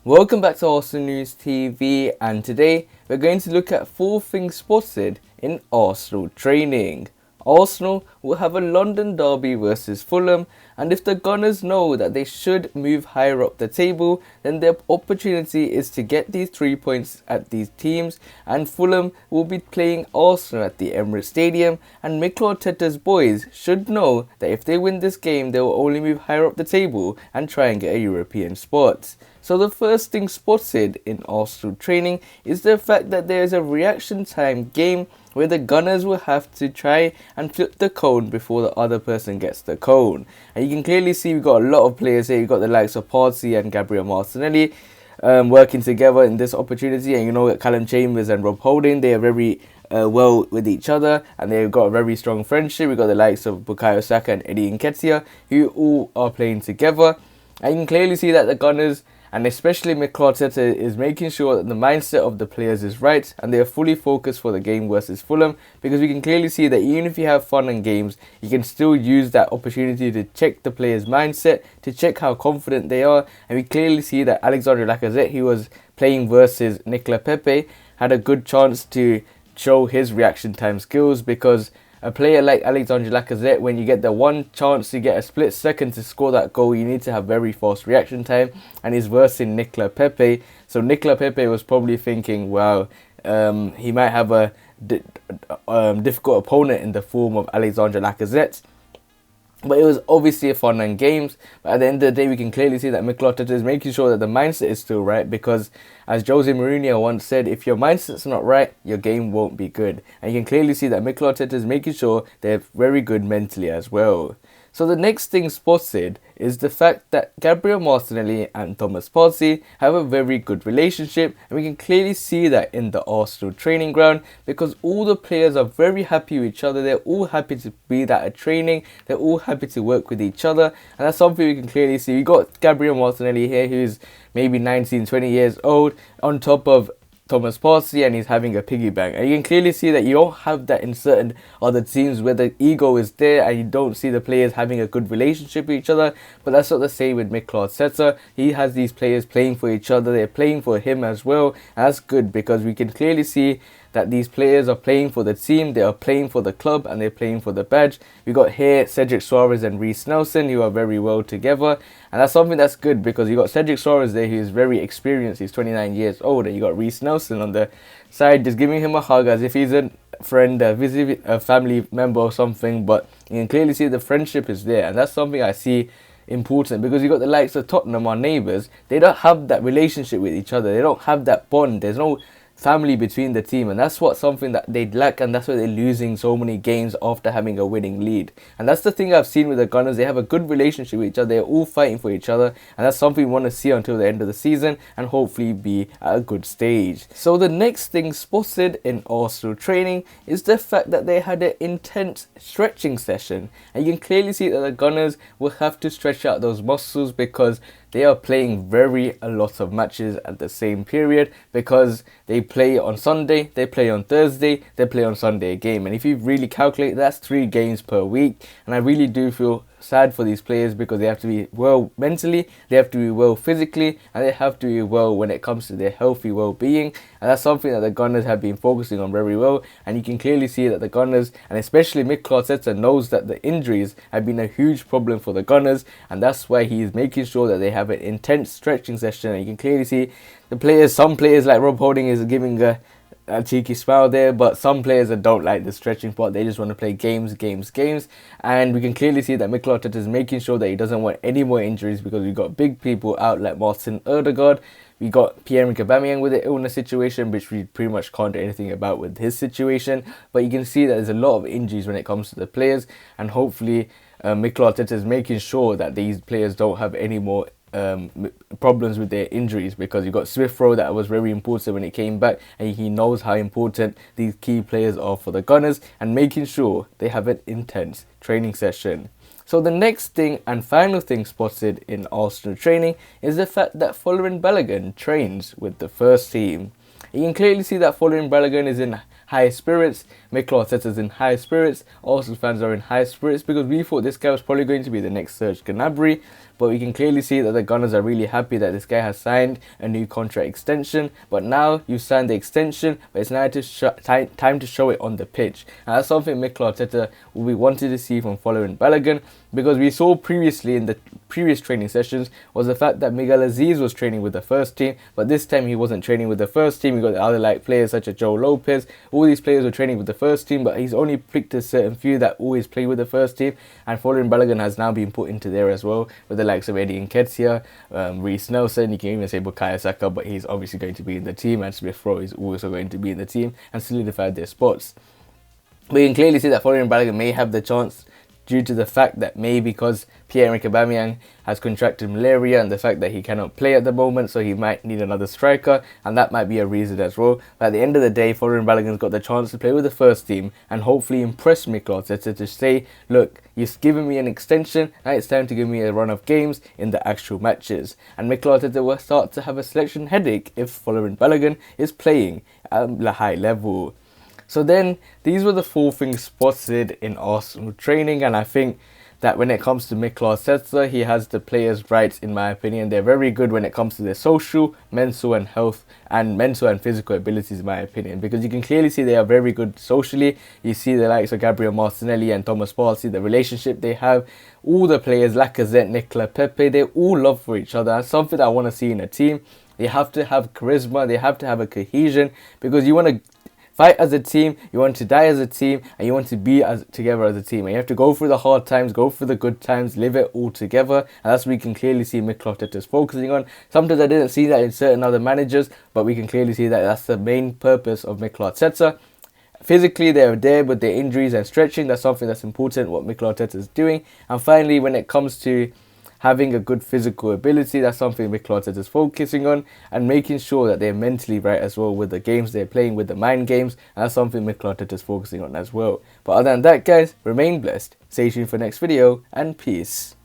Welcome back to Arsenal News TV, and today we're going to look at 4 things spotted in Arsenal training. Arsenal will have a London derby versus Fulham, and if the Gunners know that they should move higher up the table, then their opportunity is to get these 3 points at these teams, and Fulham will be playing Arsenal at the Emirates Stadium, and Mikel Arteta's boys should know that if they win this game, they will only move higher up the table and try and get a European spot. So the first thing spotted in Arsenal training is the fact that there is a reaction time game where the Gunners will have to try and flip the cone before the other person gets the cone. And you can clearly see we've got a lot of players here. You've got the likes of Partey and Gabriel Martinelli working together in this opportunity. And you know that Callum Chambers and Rob Holding, they are very well with each other, and they've got a very strong friendship. We've got the likes of Bukayo, Saka and Eddie Nketiah, who all are playing together. And you can clearly see that the Gunners, and especially Mikel Arteta, is making sure that the mindset of the players is right and they are fully focused for the game versus Fulham, because we can clearly see that even if you have fun and games, you can still use that opportunity to check the players' mindset, to check how confident they are. And we clearly see that Alexandre Lacazette, who was playing versus nicolas Pepe, had a good chance to show his reaction time skills, because a player like Alexandre Lacazette, when you get the one chance to get a split second to score that goal, you need to have very fast reaction time, and he's versing nicolas Pepe. So nicolas Pepe was probably thinking, wow, he might have a difficult opponent in the form of Alexandre Lacazette. But it was obviously a fun and games. But at the end of the day, we can clearly see that Mikel Arteta is making sure that the mindset is still right, because as Jose Mourinho once said, if your mindset's not right, your game won't be good. And you can clearly see that Mikel Arteta is making sure they're very good mentally as well. So the next thing spotted is the fact that Gabriel Martinelli and Thomas Partey have a very good relationship, and we can clearly see that in the Arsenal training ground, because all the players are very happy with each other. They're all happy to be there at training. They're all happy to work with each other, and that's something we can clearly see. We got Gabriel Martinelli here, who's maybe 19, 20 years old, on top of Thomas Partey, and he's having a piggy bank. And you can clearly see that you don't have that in certain other teams where the ego is there and you don't see the players having a good relationship with each other. But that's not the same with Mikel Arteta. He has these players playing for each other. They're playing for him as well. And that's good, because we can clearly see that these players are playing for the team, they are playing for the club, and they're playing for the badge. We got here Cedric Soares and Reiss Nelson, who are very well together, and that's something that's good, because you got Cedric Soares there, who is very experienced. He's 29 years old, and you got Reiss Nelson on the side just giving him a hug as if he's a friend, a family member or something. But you can clearly see the friendship is there, and that's something I see important, because you got the likes of Tottenham, our neighbours. They don't have that relationship with each other. They don't have that bond. There's no family between the team, and that's what something that they lack, and that's why they're losing so many games after having a winning lead. And that's the thing I've seen with the Gunners. They have a good relationship with each other. They're all fighting for each other, and that's something we want to see until the end of the season, and hopefully be at a good stage. So the next thing spotted in Arsenal training is the fact that they had an intense stretching session, and you can clearly see that the Gunners will have to stretch out those muscles, because they are playing a lot of matches at the same period, because they play on Sunday, they play on Thursday, they play on Sunday again. And if you really calculate, that's 3 games per week. And I really do feel sad for these players, because they have to be well mentally, they have to be well physically, and they have to be well when it comes to their healthy well-being. And that's something that the Gunners have been focusing on very well. And you can clearly see that the Gunners, and especially Mikel Arteta, knows that the injuries have been a huge problem for the Gunners, and that's why he is making sure that they have an intense stretching session. And you can clearly see the players, some players like Rob Holding is giving a cheeky smile there, but some players that don't like the stretching part, they just want to play games. And we can clearly see that Mikel Arteta is making sure that he doesn't want any more injuries, because we've got big people out like Martin Odegaard. We got Pierre-Emerick Aubameyang with the illness situation, which we pretty much can't do anything about with his situation. But you can see that there's a lot of injuries when it comes to the players, and hopefully Mikel Arteta is making sure that these players don't have any more problems with their injuries, because you got Smith Rowe that was very important when he came back, and he knows how important these key players are for the Gunners, and making sure they have an intense training session. So the next thing and final thing spotted in Arsenal training is the fact that Balogun trains with the first team. You can clearly see that Balogun is in high spirits. Mikel Arteta's in high spirits. Arsenal fans are in high spirits, because we thought this guy was probably going to be the next Serge Gnabry. but we can clearly see that the Gunners are really happy that this guy has signed a new contract extension. But now you signed the extension, but it's now time to show it on the pitch. And that's something Mikel Arteta we wanted to see from following Balogun, because we saw previously in the previous training sessions was the fact that Miguel Aziz was training with the first team, but this time he wasn't training with the first team. We got the other like players such as Joe Lopez. All these players were training with the first team, but he's only picked a certain few that always play with the first team. And following Balogun has now been put into there as well, with the likes of Eddie Nketiah, Reece Nelson. You can even say bukayo Saka, but he's obviously going to be in the team, and Smith Rowe is also going to be in the team and solidified their spots. We can clearly see that following Balogun may have the chance due to the fact that maybe because Pierre-Emerick Aubameyang has contracted malaria and the fact that he cannot play at the moment, so he might need another striker, and that might be a reason as well. But at the end of the day, following Balogun's got the chance to play with the first team and hopefully impress Mikel Arteta to say, look, you've given me an extension, now it's time to give me a run of games in the actual matches. And Mikel Arteta will start to have a selection headache if following Balogun is playing at a high level. So then, these were the 4 things spotted in Arsenal training, and I think that when it comes to Mikel Arteta, he has the players right, in my opinion. They're very good when it comes to their social, mental and physical abilities, in my opinion, because you can clearly see they are very good socially. You see the likes of Gabriel Martinelli and Thomas Partey, the relationship they have. All the players, Lacazette, Nicolas, Pepe, they all love for each other. That's something that I want to see in a team. They have to have charisma, they have to have a cohesion, because you want to fight as a team, you want to die as a team, and you want to be together as a team. And you have to go through the hard times, go through the good times, live it all together. And that's what we can clearly see Mikel Arteta is focusing on. Sometimes I didn't see that in certain other managers, but we can clearly see that that's the main purpose of Mikel Arteta. Physically, they're there with their injuries and stretching. That's something that's important, what Mikel Arteta is doing. And finally, when it comes to having a good physical ability, that's something Mikel Arteta is focusing on, and making sure that they're mentally right as well with the games they're playing, with the mind games, and that's something Mikel Arteta is focusing on as well. But other than that, guys, remain blessed, stay tuned for next video, and peace.